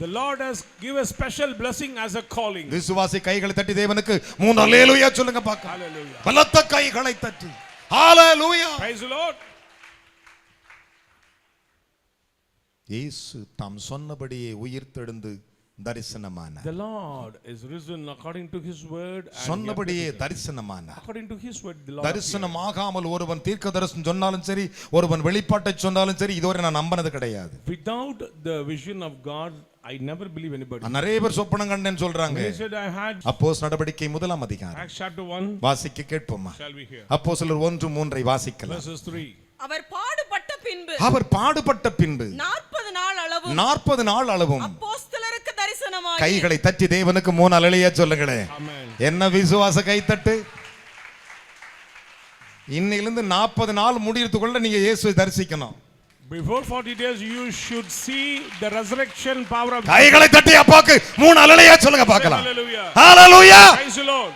the Lord has given a special blessing as a calling. விசுவாசி கைகளை தட்டி தேவனுக்கு 3 அல்லேலூயா சொல்லுங்க பார்க்கலாம். Hallelujah. பலத்த கைகளை தட்டி ஹalleluya. Praise the Lord. இயேசு தாம் சொன்னபடியே உயிர்த்தெழுந்து தரிசனமானார். The Lord is risen according to his word. And சொன்னபடியே தரிசனமானார். according to his word, the Lord தரிசனமாகாமல் ஒருவன் தீர்க்கதரிசனம் சொன்னாலும் சரி, ஒருவன் வெளிப்பாட்டை சொன்னாலும் சரி, இதுவரை நான் நம்பினது கிடையாது. without the vision of God, I never believe anybody. நிறைய பேர் சொப்பனம் கண்டேன்னு சொல்றாங்க. He said, I had. அப்போஸ் நடவடிக்கை 1 அதிகாரம் Acts chapter 1. வாசிக்க கேட்போமா? Shall we hear? அப்போஸ்தலர் 1:3 வாசிக்கலாம். Verses 3. அவர் பாடுபட்ட பின்பு அவர் பாடுபட்ட பின்பு 40 நாள் அளவும் 40 நாள் அளவும் அப்போஸ்தலருக்கு தரிசனமாகி. கைகளை தட்டி தேவனுக்கு 3 அல்லேலூயா சொல்லுங்களேன். Amen. என்ன விசுவாச கைத்தட்டு. இன்னையிலிருந்து 40 நாள் முடியறதுக்குள்ள நீங்க இயேசுவை தரிசிக்கணும். Before 40 days, you should see the resurrection power of. கைகளை தட்டி அப்பாக்கு 3 அல்லேலூயா சொல்லுங்க பார்க்கலாம். Hallelujah. Hallelujah. Praise the Lord.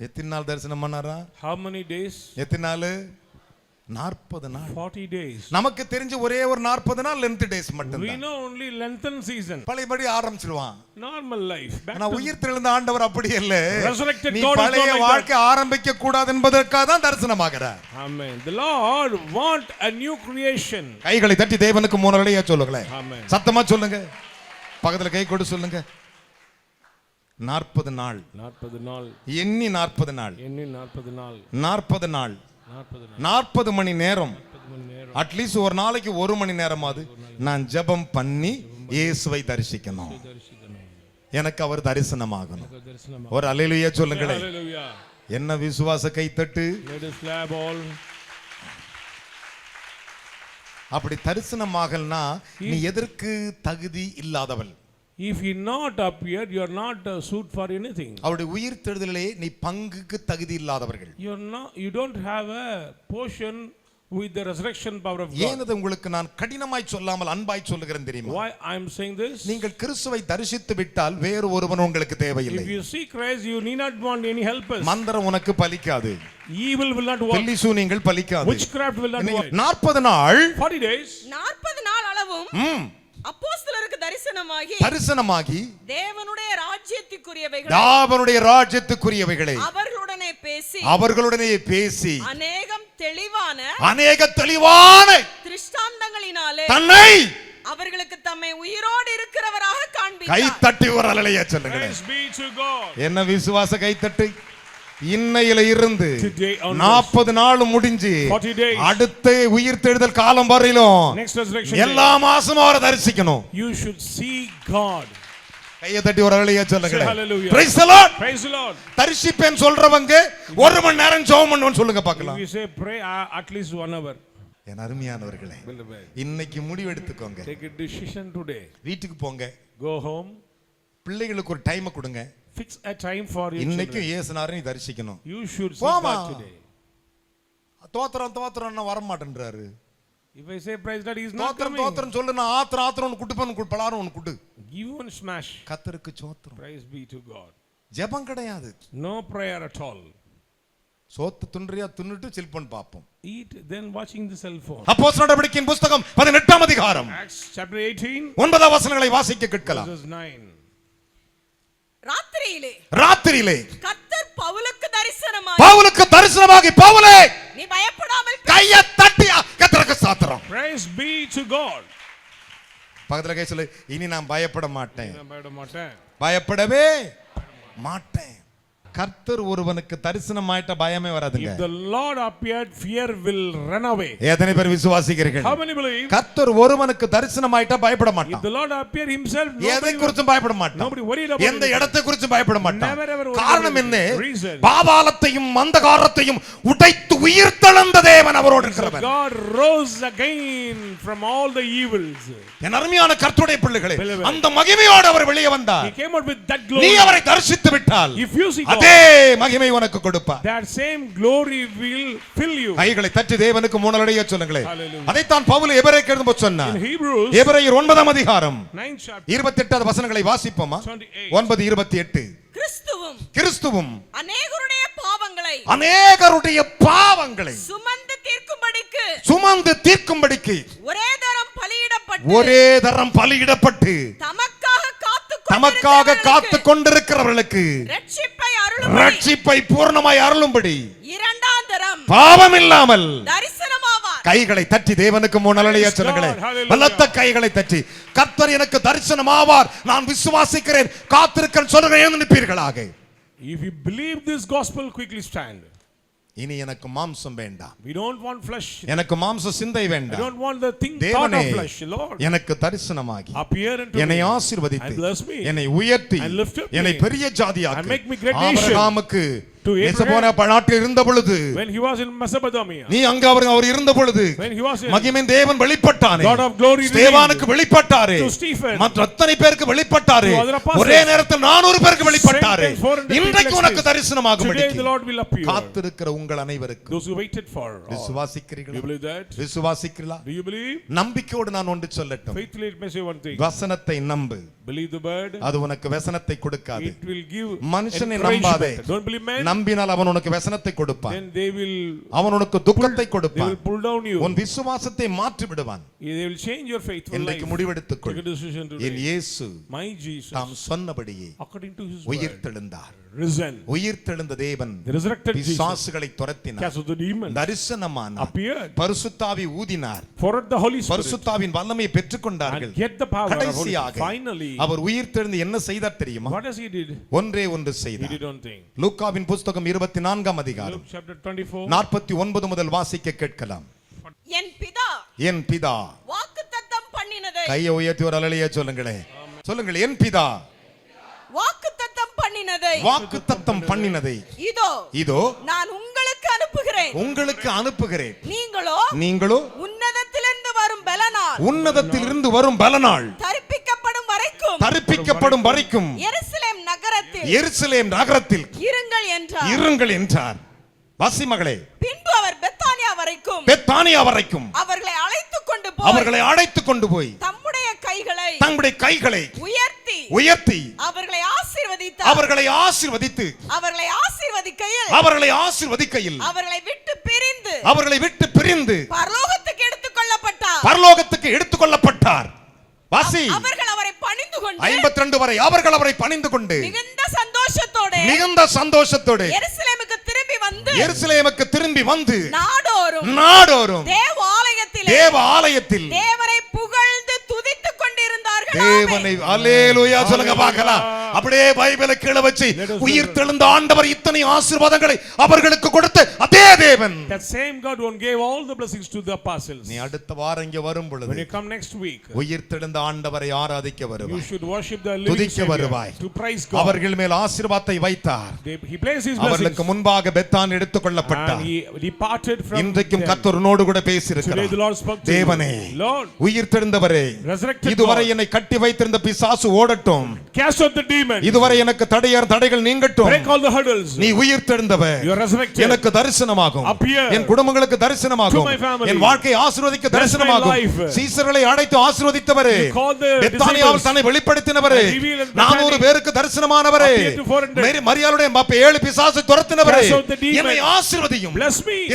எத்தனை நாள் தரிசனம் பண்ணாரா? How many days? எத்தனை நாள்? 40 நாள். 40 days. நமக்கு தெரிஞ்ச ஒரே ஒரு 40 நாள் லென்த் டேஸ் We மட்டும்தான். know only lengthen season. பழையபடி ஆரம்பிச்சிடுவான். Normal life. Back ஆனா to உயிர்த்தெழுந்த ஆண்டவர் அப்படி இல்ல. Resurrected நீ God is not பழைய like வாழ்க்கை ஆரம்பிக்க கூடாது என்பதற்காக தான் தரிசனமாகிறார். Amen. The Lord want a new creation. கைகளை தட்டி தேவனுக்கு 3 அல்லேலூயா சொல்லுங்களேன். Amen. சத்தமா சொல்லுங்க. பக்கத்துல கை கொடு சொல்லுங்க. 40 நாள். 40 நாள். எண்ணி 40 நாள். எண்ணி 40 நாள். 40 நாள். 40 மணி நேரம். அட்லீஸ்ட் ஒரு நாளைக்கு 1 மணி நேரமாவது நான் ஜெபம் பண்ணி இயேசுவை தரிசிக்கணும். எனக்கு அவர் தரிசனமாகணும். ஒரு அல்லேலூயா சொல்லுங்களேன். Hallelujah. என்ன விசுவாச கைத்தட்டு. Let us clap all. அப்படி தரிசனமாகலனா நீ எதற்கு தகுதி இல்லாதவள். If he not appeared, you are not suit for anything. அவருடைய உயிர்த்தெழுதலிலே நீ பங்குக்கு தகுதி இல்லாதவர்கள். You don't have a portion with the resurrection power of God. ஏனது உங்களுக்கு நான் கடினமாய் சொல்லாமல் அன்பாய் சொல்லுகிறேன் தெரியுமா? Why I am saying this? நீங்கள் கிறிஸ்துவை தரிசித்து விட்டால் வேறு ஒருவன் உங்களுக்கு தேவையில்லை. If you see Christ, you need not want any helpers. மந்திரம் உனக்கு பலிக்காது. Evil will not work. பில்லி சூனியங்கள் பலிக்காது. Witchcraft will not work. 40 நாள் 40 days 40 நாள் அளவும் அப்போஸ்தலருக்கு தரிசனமாகி தேவனுடைய ராஜ்யத்துக்குரியவைகளை அவர்களுடனே பேசி அநேக தெளிவான திருஷ்டாந்தங்களினாலே தன்னை அவர்களுக்கு தம்மை உயிரோடு இருக்கிறவராக காண்பித்தார். கை தட்டி ஒரு அல்லேலூயா சொல்லுங்க. Praise be to God. என்ன விசுவாச கை தட்டு. இன்னையில இருந்து 40 நாள் முடிஞ்சு அடுத்த உயிர்த்தெழுதல் காலம் வரையிலும் எல்லா மாசமும் அவரை தரிசிக்கணும். You should see God. கையை தட்டி ஒரு அல்லேலூயா சொல்லுங்க. Hallelujah. Praise the Lord. Praise the Lord. தரிசிப்பேன் சொல்றவங்க 1 மணி நேரம் ஜெபம் பண்ணுன்னு சொல்லுங்க பார்க்கலாம். We say pray at least 1 hour. என் அருமையானவர்களே, இன்னைக்கு முடிவு எடுத்துக்கோங்க. Take a decision today. வீட்டுக்கு போங்க. Go home. பிள்ளைகளுக்கு ஒரு டைம் கொடுங்க. Fix a time for your இன்னைக்கு children. இயேசுநாதரை நீ தரிசிக்கணும். You should see God today. தோத்திரம் வர மாட்டேன்றாரு. If I say praise God, he is not coming. தோத்திரம் சொல்லு, நான் ஆத்திரம் ஒன்னு குட்டுப்பேன், பலாரம் ஒன்னு குட்டு. Give one smash. கர்த்தருக்கு ஸ்தோத்திரம். Praise be to God. ஜெபம் கிடையாது. No prayer at all. சோத்து துன்றியா துன்னுட்டு செல்போன் பாப்போம். Eat then watching the cell phone. அப்போஸ்தலர் நடவடிக்கையின் புத்தகம் 18ஆம் அதிகாரம் Acts chapter 18 9ஆம் வசனங்களை வாசிக்க கேட்கலாம். verses 9. ராத்திரியிலே கர்த்தர் பவுலுக்கு தரிசனமாகி பவுலே நீ பயப்படாமல் கையை தட்டி கர்த்தருக்கு ஸ்தோத்திரம். Praise be to God. பக்கத்துல கை சொல்லு, இனி நான் பயப்பட மாட்டேன். பயப்படவே மாட்டேன். கர்த்தர் ஒருவனுக்கு தரிசனமாயிட்ட பயமே வராதுங்க. If the Lord appeared, fear will run away. எத்தனை பேர் விசுவாசிக்கிறீர்கள்? How many believe? கர்த்தர் ஒருவனுக்கு தரிசனமாயிட்ட பயப்பட மாட்டான். If the Lord appeared himself, எதை குறித்தும் பயப்பட மாட்டான். nobody worried about எந்த இடத்தை குறித்தும் பயப்பட மாட்டான். Never ever worried. காரணம் என்ன? Reason. பாதாளத்தையும் அந்தகாரத்தையும் உடைத்து உயிர்த்தெழுந்த தேவன் அவரோடு இருக்கிறவர். God rose again from all the evils. என் அருமையான கர்த்தருடைய பிள்ளைகளே, அந்த மகிமையோடு அவர் வெளியே வந்தார். He came out with that glory. நீ அவரை தரிசித்து விட்டால் If you see God, அதே மகிமை உனக்கு கொடுப்பார். that same glory will fill you. கைகளை தட்டி தேவனுக்கு மூணலடைய சொல்லுங்களேன். Hallelujah. அதைத்தான் பவுல் எபிரேயருக்கு எழுதும்போது சொன்னார். In Hebrews, எபிரேயர் 9ஆம் அதிகாரம் 9th chapter 28வது வசனங்களை வாசிப்போமா? 28 கிறிஸ்துவும் அநேகருடைய பாவங்களை சுமந்து தீர்க்கும்படிக்கு ஒரே தரம் பலியிடப்பட்டு தமக்காக காத்து கொண்டிருக்கிறவர்களுக்கு ரட்சிப்பை பூர்ணமாய் அருளும்படி பாவம் இல்லாமல் கைகளை தட்டி தேவனுக்கு முன்னலையா சொல்லுங்களேன். பலத்த கைகளை தட்டி கர்த்தர் எனக்கு தரிசனமாவார், நான் விசுவாசிக்கிறேன், காத்திருக்கிறேன் சொல்லுகிறேன் நிற்பீர்களாக. If you believe this gospel, quickly stand. இனி எனக்கு மாம்சம் வேண்டாம். We don't want flesh. எனக்கு மாம்ச சிந்தை I வேண்டாம். don't want the thought of flesh. Lord, எனக்கு தரிசனமாகி appear unto என்னை me ஆசீர்வதித்து and bless me என்னை உயர்த்தி and lift up me என்னை பெரிய ஜாதியாக்கி and make me great nation. ஆபிரகாமுக்கு To Abraham, எசபோனா நாட்டில் இருந்த பொழுது when he was in Mesopotamia, நீ அங்க அவர் இருந்த பொழுது when he was in மகிமையின் தேவன் வெளிப்பட்டானே, God of glory ஸ்தேவானுக்கு வெளிப்பட்டாரே, to Stephen, மற்ற அத்தனை பேருக்கு வெளிப்பட்டாரே, to other apostles, ஒரே நேரத்தில் 400 பேருக்கு வெளிப்பட்டாரே. same time 400 இன்றைக்கு people உனக்கு exist. தரிசனமாகும்படி Today the Lord will appear. காத்திருக்கிற உங்கள் அனைவருக்கு Those who waited for all. விசுவாசிக்கிறீர்களா? Do you believe that? விசுவாசிக்கிறீர்களா? Do you believe? நம்பிக்கையோடு நான் ஒன்று சொல்லட்டும். Faithfully let me say one thing. வசனத்தை நம்பு. Believe the word. அது உனக்கு வசனத்தை கொடுக்காது. It will give மனுஷனை நம்பாதே. encouragement. Don't believe man. நம்பினால் அவன் உனக்கு வசனத்தை கொடுப்பான். Then they will அவன் உனக்கு துக்கத்தை they கொடுப்பான். will pull down you. உன் விசுவாசத்தை மாற்றி விடுவான். They will change your faithful life. இன்றைக்கு முடிவெடுத்துக் கொள். Take a decision N today. இயேசு My Jesus, தாம் சொன்னபடியே according to his word, உயிர்த்தெழுந்தார். risen. உயிர்த்தெழுந்த தேவன் The resurrected Jesus பிசாசுகளை துரத்தினார். cast out the demons. தரிசனமானார். Appeared. பரிசுத்தாவி ஊதினார். Poured the Holy Spirit. பரிசுத்தாவின் வல்லமையை பெற்றுக்கொண்டார்கள். And get the power of the Holy Spirit. கடைசியாக Finally, அவர் உயிர்த்தெழுந்து என்ன செய்தார் தெரியுமா? what does he did? ஒன்றே ஒன்று He செய்தார். did one thing. லூக்காவின் புத்தகம் 24ஆம் அதிகாரம் Luke chapter 24. 49 முதல் வாசிக்க கேட்கலாம். என் பிதா வாக்குத்தத்தம் பண்ணினதை கையை உயர்த்தி ஒரு அல்லேலூயா சொல்லுங்களே. சொல்லுங்கள், என் பிதா பண்ணினதை இதோ இதோ நான் உங்களுக்கு அனுப்புகிறேன். நீங்களோ உன்னதத்திலிருந்து வரும் பலனாள் தரிப்பிக்கப்படும் வரைக்கும் எருசலேம் நகரத்தில் இருங்கள் என்றார். வாசி மகளே, பின்பு அவர் பெத்தானியா வரைக்கும் அவர்களை அழைத்துக் கொண்டு போய் தம்முடைய கைகளை உயர்த்தி அவர்களை ஆசீர்வதித்து அவர்களை விட்டு பிரிந்து பரலோகத்துக்கு எடுத்துக்கொள்ளப்பட்டார். வாசி, அவர்கள் அவரை பணிந்து கொண்டு 52 வரை அவர்கள் அவரை பணிந்து கொண்டு மிகுந்த சந்தோஷத்தோடு எருசலேமுக்கு திரும்பி வந்து நாடோறும் தேவ ஆலயத்தில் தேவனை புகழ்ந்து துதித்துக் கொண்டிருந்தார்கள். தேவனை அல்லேலூயா சொல்லுங்க பார்க்கலாம். அப்படியே பைபிளை கீழ வச்சு உயிர்த்தெழுந்த ஆண்டவர் இத்தனை ஆசீர்வாதங்களை அவர்களுக்கு கொடுத்த அதே தேவன். That same God who gave all the blessings to the apostles. நீ அடுத்த வாரம் இங்க வரும் பொழுது when you come next week, உயிர்த்தெழுந்த ஆண்டவரை ஆராதிக்க வருவாய். You should worship the living Savior to praise God. அவர்கள் மேல் ஆசீர்வாதத்தை வைத்தார். He placed his blessings. அவர்களுக்கு முன்பாக பெத்தான் எடுத்துக்கொள்ளப்பட்டார். He departed from இன்றைக்கும் கர்த்தர் உன்னோடு கூட பேசியிருக்கிறார். தேவனே, உயிர்த்தெழுந்தவரே, இதுவரை என்னை கட்டி வைத்திருந்த பிசாசு ஓடட்டும். Cast out the demon. இதுவரை எனக்கு தடைகள் நீங்கட்டும். Break all the hurdles. நீ உயிர்த்தெழுந்தவர். You are resurrected. எனக்கு தரிசனமாகும். என் குடும்பங்களுக்கு தரிசனமாகும். என் வாழ்க்கையை ஆசீர்வதிக்க தரிசனமாகும். சீசர்களை அழைத்து ஆசீர்வதித்தவரே, பெத்தானியாவில் தன்னை வெளிப்படுத்தினவரே, 400 பேருக்கு தரிசனமானவரே, மரியாளுடைய 7 பிசாசை துரத்தினவரே, என்னை ஆசீர்வதியும்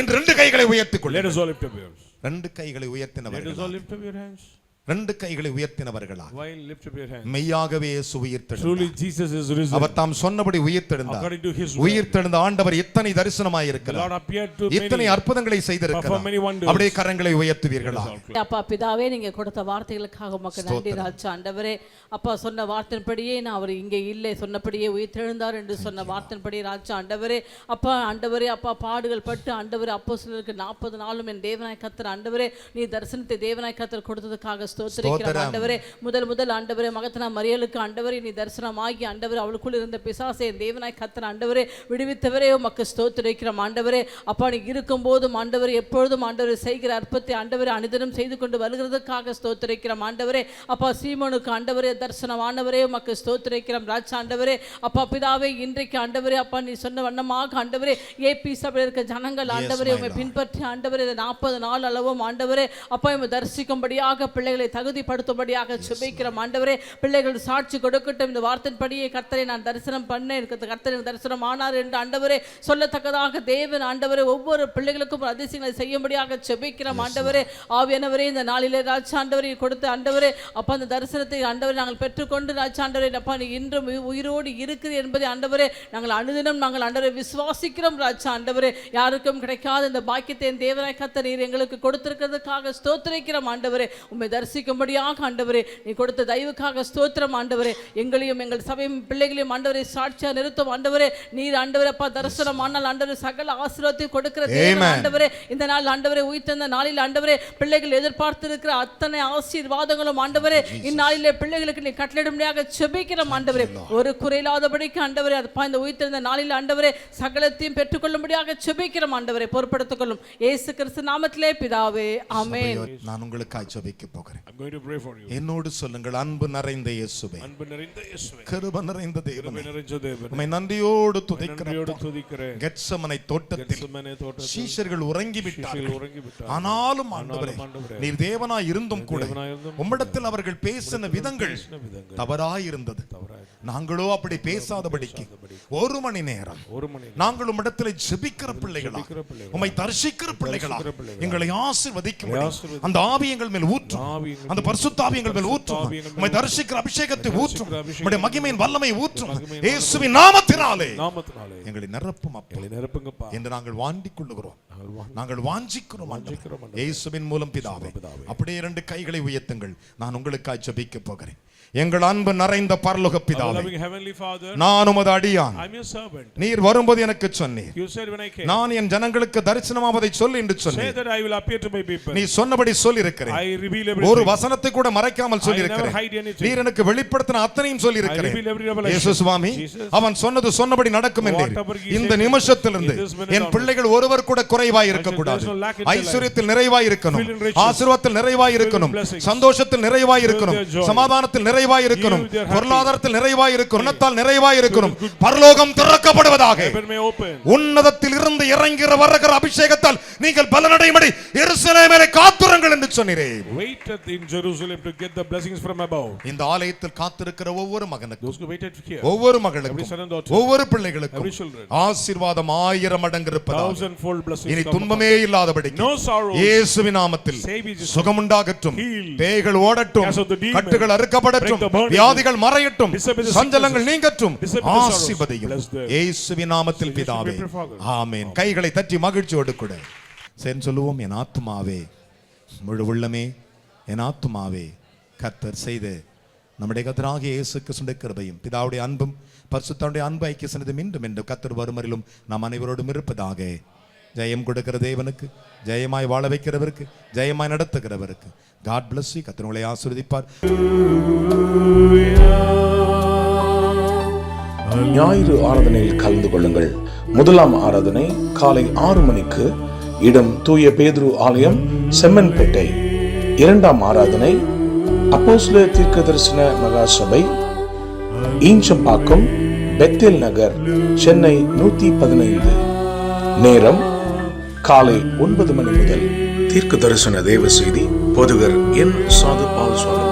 என்று 2 கைகளை உயர்த்திக் கொள்ளுங்கள். Let us all lift up your hands. 2 கைகளை உயர்த்தினவர்கள். Let us all lift up your hands. 2 கைகளை உயர்த்தினவர்களா? Why lift up your hands? மெய்யாகவே இயேசு உயிர்த்தெழுந்தார். Truly Jesus is risen. அவர் தாம் சொன்னபடி உயிர்த்தெழுந்தார். According to his word. உயிர்த்தெழுந்த ஆண்டவர் எத்தனை தரிசனமாய் இருக்கிறார். The Lord appeared to many. எத்தனை அற்புதங்களை செய்திருக்கிறார். அப்படியே கரங்களை உயர்த்துவீர்களா? அப்பா பிதாவே, நீங்க கொடுத்த வார்த்தைகளுக்காக உமக்கு நன்றி ராஜா. ஆண்டவரே, அப்பா சொன்ன வார்த்தையின்படியே நான் அவர் இங்கே இல்லை சொன்னபடியே உயிர்த்தெழுந்தார் என்று சொன்ன வார்த்தையின்படியே ராஜா. ஆண்டவரே, அப்பா பாடுகள் பட்டு ஆண்டவரே அப்போஸ்தலருக்கு 40 நாளும் என் தேவனாய் கர்த்தர் ஆண்டவரே நீ தரிசனத்தை தேவனாய் கர்த்தர் கொடுத்ததுக்காக ஸ்தோத்திரிக்கிறோம் ஆண்டவரே. முதல் ஆண்டவரே மகத்தனா மரியலுக்கு ஆண்டவரே நீ தரிசனமாகி ஆண்டவரே அவளுக்குள் இருந்த பிசாசை தேவனாய் கர்த்தர் ஆண்டவரே விடுவித்தவரே உமக்கு ஸ்தோத்திரிக்கிறோம் ஆண்டவரே. அப்பா நீ இருக்கும் போதும் ஆண்டவரே எப்பொழுதும் ஆண்டவரே செய்கிற அற்பத்தை ஆண்டவரே அனுதினம் செய்து கொண்டு வருகிறதுக்காக ஸ்தோத்திரிக்கிறோம் ஆண்டவரே. அப்பா சீமோனுக்கு ஆண்டவரே தரிசனம் ஆண்டவரே உமக்கு ஸ்தோத்திரிக்கிறோம் ராஜா. ஆண்டவரே அப்பா பிதாவே, இன்றைக்கு ஆண்டவரே அப்பா நீ சொன்ன வண்ணமாக ஆண்டவரே ஏபி சபையில் இருக்க ஜனங்கள் ஆண்டவரே உம்மை பின்பற்றி ஆண்டவரே 40 நாள் அளவும் ஆண்டவரே அப்பா உம்மை தரிசிக்கும்படியாக பிள்ளைகளை தகுதிப்படுத்தும்படியாக ஜெபிக்கிறோம் ஆண்டவரே. பிள்ளைகள் சாட்சி கொடுக்கட்டும். இந்த வார்த்தையின்படியே கர்த்தரை நான் தரிசனம் பண்ணேன், கர்த்தரை தரிசனம் ஆனார் என்று ஆண்டவரே சொல்லத்தக்கதாக தேவன் ஆண்டவரே ஒவ்வொரு பிள்ளைகளுக்கும் அதிசயங்களை செய்யும்படியாக ஜெபிக்கிறோம் ஆண்டவரே. ஆவியானவரே, இந்த நாளிலே ராஜா ஆண்டவரே கொடுத்த ஆண்டவரே அப்பா அந்த தரிசனத்தை ஆண்டவரே நாங்கள் பெற்றுக்கொண்டு ராஜா ஆண்டவரே அப்பா நீ இன்றும் உயிரோடு இருக்கிறது என்பதை ஆண்டவரே நாங்கள் அனுதினம் நாங்கள் ஆண்டவரை விசுவாசிக்கிறோம் ராஜா ஆண்டவரே. யாருக்கும் கிடைக்காத இந்த பாக்கியத்தை தேவனாய் கர்த்தர் நீர் எங்களுக்கு கொடுத்திருக்கிறதுக்காக ஸ்தோத்திரிக்கிறோம் ஆண்டவரே. உம்மை தரிசிக்கும்படியாக ஆண்டவரே நீ கொடுத்த தயவுக்காக ஸ்தோத்திரம் ஆண்டவரே. எங்களையும் எங்கள் சபையும் பிள்ளைகளையும் ஆண்டவரை சாட்சியா நிறுத்தும் ஆண்டவரே. நீர் ஆண்டவரே அப்பா தரிசனம் ஆனால் ஆண்டவரே சகல ஆசீர்வாதத்தை கொடுக்கிற தேவன் ஆண்டவரே. இந்த நாள் ஆண்டவரே உயிர்த்தெழுந்த நாளில் ஆண்டவரே பிள்ளைகள் எதிர்பார்த்து இருக்கிற அத்தனை ஆசீர்வாதங்களும் ஆண்டவரே இந்நாளிலே பிள்ளைகளுக்கு நீ கட்டளையிடும்படியாக ஜெபிக்கிறோம் ஆண்டவரே. ஒரு குறையில்லாதபடிக்கு ஆண்டவரே அப்பா இந்த உயிர்த்தெழுந்த நாளில் ஆண்டவரே சகலத்தையும் பெற்றுக்கொள்ளும்படியாக ஜெபிக்கிறோம் ஆண்டவரே. பொறுப்படுத்திக் கொள்ளும் இயேசு கிறிஸ்து நாமத்திலே பிதாவே, ஆமென். நான் உங்களுக்காக ஜெபிக்க போகிறேன். I'm going to pray for you. என்னோடு சொல்லுங்கள், அன்பு நிறைந்த இயேசுவே, அன்பு நிறைந்த இயேசுவே, கிருபை நிறைந்த தேவனே, நிறைந்த தேவனே, உம்மை நன்றியோடு துதிக்கிறேன். கெத்செமனை தோட்டத்தில் சீஷர்கள் உறங்கி விட்டார்கள். ஆனாலும் ஆண்டவரே நீர் தேவனாய் இருந்தும் கூட உம்மிடத்தில் அவர்கள் பேசின விதங்கள் தவறாய் இருந்தது. நாங்களோ அப்படி பேசாதபடிக்கு 1 மணி நேரம் நாங்கள் உம்மிடத்தில் ஜெபிக்கிற பிள்ளைகளா, உம்மை தரிசிக்கிற பிள்ளைகளா எங்களை ஆசீர்வதிக்கும். அந்த ஆவி எங்கள் மேல் ஊற்றும், அந்த பரிசுத்த ஆவி எங்கள் மேல் ஊற்றும், உம்மை தரிசிக்கிற அபிஷேகத்தை ஊற்றும், உம்முடைய மகிமையின் வல்லமை ஊற்றும். இயேசுவின் நாமத்தினாலே எங்களை நிரப்பும் அப்பா என்று நாங்கள் வாண்டிக் கொள்ளுகிறோம், நாங்கள் வாஞ்சிக்கிறோம் இயேசுவின் மூலம் பிதாவே. அப்படியே 2 கைகளை உயர்த்துங்கள். நான் உங்களுக்காக ஜெபிக்க போகிறேன். எங்கள் அன்பு நிறைந்த பரலோக Our பிதாவே, loving Heavenly Father, நான் உமது அடியான். I'm your servant. நீர் வரும்போது எனக்கு சொன்னீர், You said when I came, நான் என் ஜனங்களுக்கு தரிசனமாவதை சொல் என்று say சொன்னீர். that I will appear to my people. நீ சொன்னபடி சொல்லியிருக்கிறேன். I reveal ஒரு everything. வசனத்தை கூட மறைக்காமல் சொல்லியிருக்கிறேன். I never hide anything. நீர் எனக்கு வெளிப்படுத்தின அத்தனையும் I சொல்லியிருக்கிறேன். reveal every revelation. இயேசு சுவாமி, Jesus, அவன் சொன்னது சொன்னபடி நடக்கும் என்றீர். whatever he இந்த said, நிமிஷத்திலிருந்து in this minute N onward, பிள்ளைகள் ஒருவர் கூட குறைவாய் இருக்க I said, கூடாது. there's no lack in their life. ஐஸ்வரியத்தில் நிறைவாய் இருக்கணும், Fill in riches. ஆசீர்வாதத்தில் நிறைவாய் இருக்கணும், Fill in blessings. சந்தோஷத்தில் நிறைவாய் இருக்கணும், their joy. சமாதானத்தில் நிறைவாய் இருக்கணும், Give their happy. பொருளாதாரத்தில் நிறைவாய் இருக்கணும், குணத்தால் நிறைவாய் இருக்கணும். பரலோகம் திறக்கப்படுவதாக. Heaven may open. உன்னதத்தில் இருந்து இறங்குகிற வருகிற அபிஷேகத்தால் நீங்கள் பலனடையும்படி எருசலேமிலே காத்திருங்கள் என்று சொன்னீரே. Wait in Jerusalem to get the blessings from above. இந்த ஆலயத்தில் காத்திருக்கிற ஒவ்வொரு மகனுக்கும், Those who waited here, ஒவ்வொரு every மகளுக்கும், son and daughter, ஒவ்வொரு பிள்ளைகளுக்கும் every children, ஆசீர்வாதம் 1000 மடங்கு இருப்பதாக. thousandfold blessings இனி come துன்பமே upon them. இல்லாதபடி No sorrows. இயேசுவின் நாமத்தில் Save Jesus. சுகமுண்டாகட்டும், Heal. பேய்கள் ஓடட்டும், Cast out the demon. கட்டுகள் அறுக்கப்படட்டும், Break the bondage. வியாதிகள் மறையட்டும், Disappear the சஞ்சலங்கள் நீங்கட்டும், Disappear the sorrows. ஆசீர்வதியும் Bless them. இயேசுவின் நாமத்தில் பிதாவே. ஆமென். கைகளை தட்டி மகிழ்ச்சியோடு கூட சேர்ந்து சொல்லுவோம். என் ஆத்துமாவே, முழு உள்ளமே, என் ஆத்துமாவே கர்த்தர் செய்த நம்முடைய கர்த்தராகிய இயேசு கிறிஸ்துவின் கிருபையும் பிதாவுடைய அன்பும் பரிசுத்தருடைய அன்பு ஐக்கிய சன்னதியும் மீண்டும் என்று கர்த்தர் வருமரிலும் நாம் அனைவரோடும் இருப்பதாக. ஜெயம் கொடுக்கிற தேவனுக்கு, ஜெயமாய் வாழ வைக்கிறவருக்கு, ஜெயமாய் நடத்துகிறவருக்கு God bless you. கர்த்தர் உங்களை ஆசீர்வதிப்பார். ஞாயிறு ஆராதனையில் கலந்து கொள்ளுங்கள். முதலாம் ஆராதனை காலை 6 மணிக்கு, இடம் தூய பேதுரு ஆலயம், செம்மன்பேட்டை. இரண்டாம் ஆராதனை அப்போஸ்தலர் தீர்க்கதரிசன மகா சபை, ஈஞ்சம்பாக்கம், பெத்தேல் நகர், சென்னை 115. நேரம் காலை 9 மணி முதல். தீர்க்க தரிசன தேவ செய்தி போதகர் என் சாது பால் சுவாமி.